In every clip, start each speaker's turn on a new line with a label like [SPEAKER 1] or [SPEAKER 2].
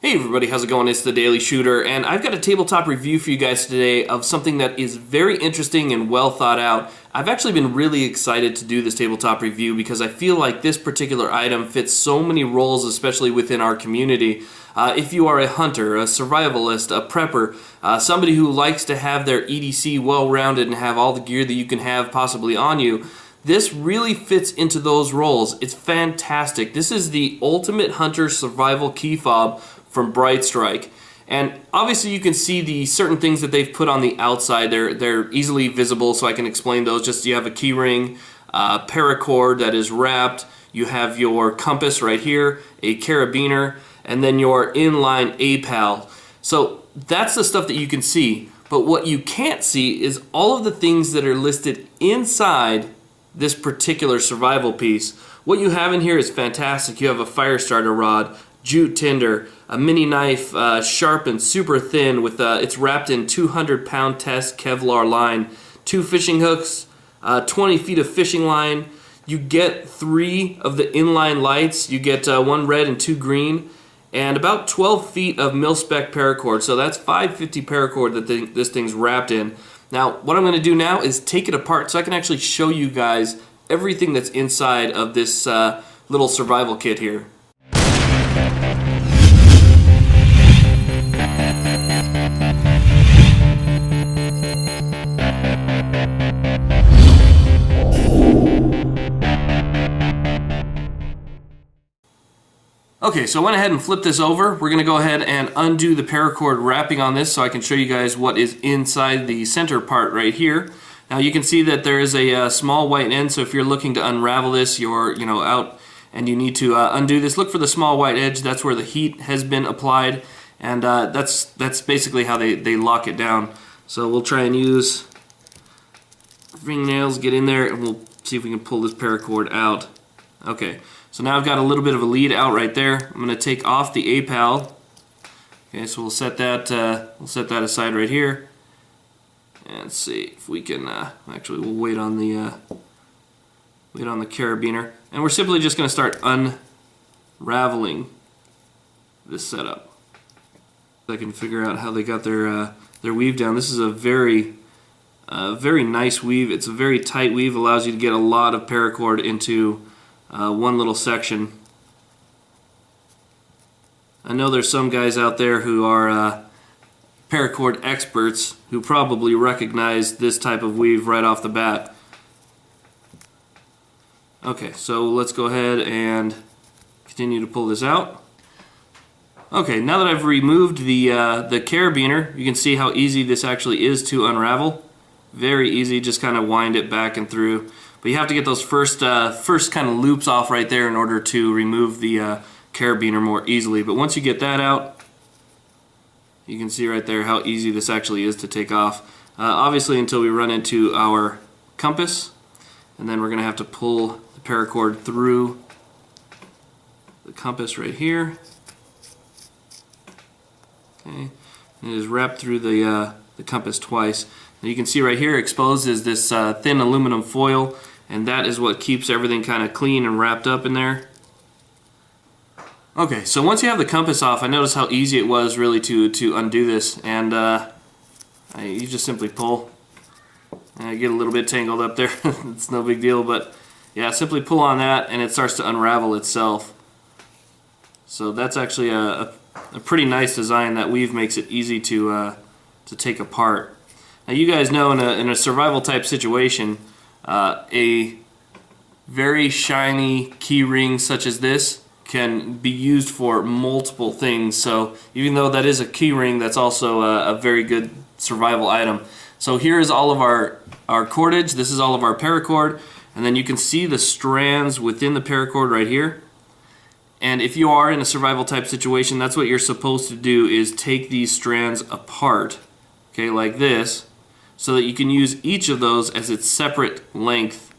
[SPEAKER 1] Hey everybody, how's it going? It's the Daily Shooter, and I've got a tabletop review for you guys today of something that is very interesting and well thought out. I've actually been really excited to do this tabletop review because I feel like this particular item fits so many roles, especially within our community. If you are a hunter, a survivalist, a prepper, somebody who likes to have their EDC well-rounded and have all the gear that you can have possibly on you, this really fits into those roles. It's fantastic. This is the Ultimate Hunter Survival Key Fob from Brite-Strike. And obviously you can see the certain things that they've put on the outside. They're easily visible, so I can explain those. Just you have a key ring, paracord that is wrapped, you have your compass right here, a carabiner, and then your inline APAL. So that's the stuff that you can see. But what you can't see is all of the things that are listed inside this particular survival piece. What you have in here is fantastic. You have a fire starter rod, jute tinder, a mini knife, sharp and super thin with it's wrapped in 200-pound test Kevlar line, 2 fishing hooks, 20 feet of fishing line. You get 3 of the inline lights. You get 1 red and 2 green, and about 12 feet of mil-spec paracord. So that's 550 paracord that this thing's wrapped in. Now, what I'm going to do now is take it apart so I can actually show you guys everything that's inside of this little survival kit here. Okay, so I went ahead and flipped this over. We're going to go ahead and undo the paracord wrapping on this so I can show you guys what is inside the center part right here. Now you can see that there is a small white end, so if you're looking to unravel this, you're out and you need to undo this, look for the small white edge. That's where the heat has been applied, and that's basically how they lock it down. So we'll try and use fingernails, get in there, and we'll see if we can pull this paracord out. Okay. So now I've got a little bit of a lead out right there. I'm going to take off the APAL. Okay, so we'll set that aside right here, and see if we can. Actually, we'll wait on the carabiner, and we're simply just going to start unraveling this setup. I can figure out how they got their weave down. This is a very nice weave. It's a very tight weave. Allows you to get a lot of paracord into one little section. I know there's some guys out there who are paracord experts who probably recognize this type of weave right off the bat. Okay, so let's go ahead and continue to pull this out. Okay, now that I've removed the carabiner, you can see how easy this actually is to unravel. Very easy, just kind of wind it back and through. But you have to get those first kind of loops off right there in order to remove the carabiner more easily. But once you get that out, you can see right there how easy this actually is to take off. Obviously until we run into our compass, and then we're going to have to pull the paracord through the compass right here. Okay, and it is wrapped through the compass twice. And you can see right here exposed is this thin aluminum foil, and that is what keeps everything kind of clean and wrapped up in there. Okay, so once you have the compass off, I noticed how easy it was really to undo this, and you just simply pull. I get a little bit tangled up there. It's no big deal, but yeah, simply pull on that and it starts to unravel itself. So that's actually a pretty nice design. That weave makes it easy to take apart. Now you guys know in a survival type situation, a very shiny key ring such as this can be used for multiple things. So even though that is a key ring, that's also a very good survival item. So here is all of our cordage. This is all of our paracord, and then you can see the strands within the paracord right here. And if you are in a survival type situation, that's what you're supposed to do, is take these strands apart, okay, like this, so that you can use each of those as its separate length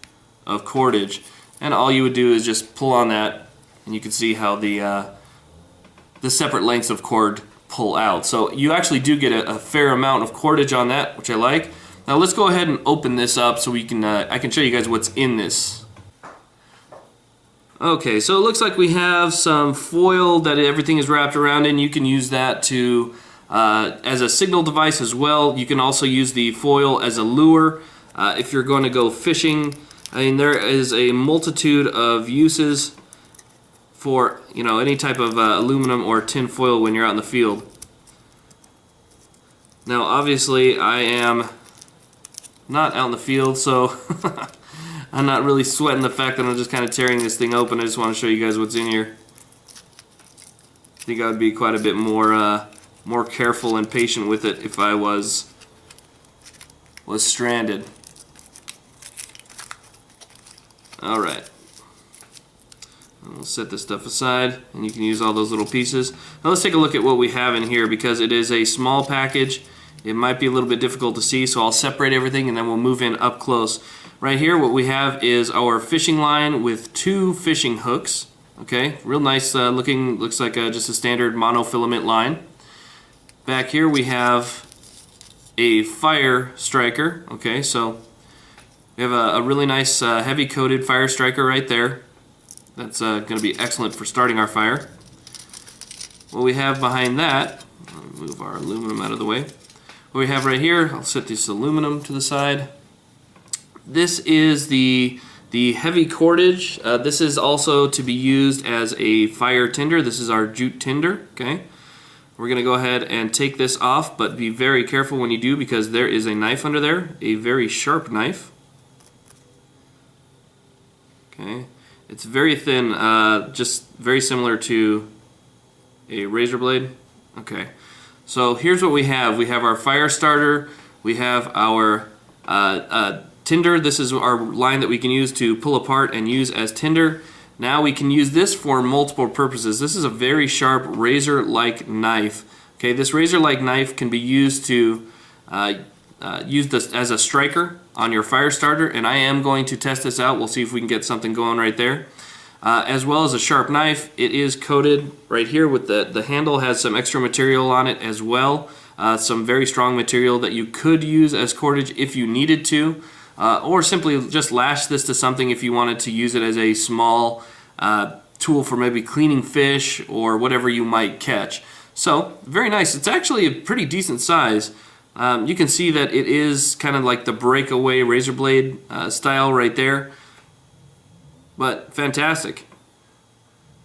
[SPEAKER 1] of cordage. And all you would do is just pull on that, and you can see how the separate lengths of cord pull out. So you actually do get a fair amount of cordage on that, which I like. Now let's go ahead and open this up so we can I can show you guys what's in this. Okay, so it looks like we have some foil that everything is wrapped around in. You can use that to as a signal device as well. You can also use the foil as a lure if you're going to go fishing. I mean, there is a multitude of uses for, you know, any type of aluminum or tin foil when you're out in the field. Now, obviously, I am not out in the field, so I'm not really sweating the fact that I'm just kind of tearing this thing open. I just want to show you guys what's in here. I think I would be quite a bit more careful and patient with it if I was stranded. All right. We'll set this stuff aside, and you can use all those little pieces. Now let's take a look at what we have in here, because it is a small package. It might be a little bit difficult to see, so I'll separate everything and then we'll move in up close. Right here, what we have is our fishing line with 2 fishing hooks. Okay, real nice looking, looks like just a standard monofilament line. Back here we have a fire striker. Okay, so we have a really nice heavy coated fire striker right there. That's going to be excellent for starting our fire. What we have behind that, I'll move our aluminum out of the way. What we have right here, I'll set this aluminum to the side. This is the heavy cordage. This is also to be used as a fire tinder. This is our jute tinder. Okay, we're going to go ahead and take this off, but be very careful when you do, because there is a knife under there, a very sharp knife. Okay. It's very thin, just very similar to a razor blade. Okay, so here's what we have. We have our fire starter, we have our tinder. This is our line that we can use to pull apart and use as tinder. Now we can use this for multiple purposes. This is a very sharp razor-like knife. Okay, this razor-like knife can be used to use this as a striker on your fire starter, and I am going to test this out. We'll see if we can get something going right there. As well as a sharp knife, it is coated right here with the handle has some extra material on it as well. Some very strong material that you could use as cordage if you needed to, or simply just lash this to something if you wanted to use it as a small tool for maybe cleaning fish or whatever you might catch. So, very nice. It's actually a pretty decent size. You can see that it is kind of like the breakaway razor blade style right there, but fantastic.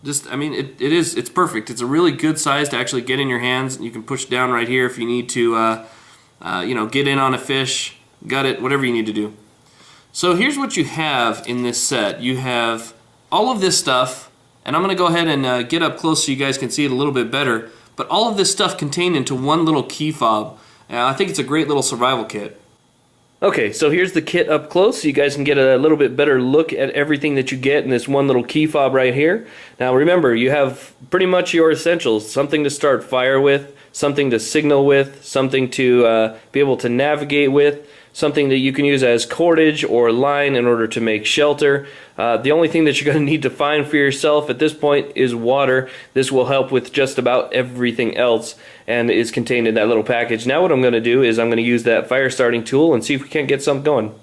[SPEAKER 1] Just, I mean, it's perfect. It's a really good size to actually get in your hands. You can push down right here if you need to, you know, get in on a fish, gut it, whatever you need to do. So here's what you have in this set. You have all of this stuff, and I'm going to go ahead and get up close so you guys can see it a little bit better, but all of this stuff contained into one little key fob. I think it's a great little survival kit. Okay, so here's the kit up close so you guys can get a little bit better look at everything that you get in this one little key fob right here. Now remember, you have pretty much your essentials: something to start fire with, something to signal with, something to be able to navigate with, something that you can use as cordage or line in order to make shelter. The only thing that you're going to need to find for yourself at this point is water. This will help with just about everything else and is contained in that little package. Now what I'm going to do is I'm going to use that fire starting tool and see if we can't get something going.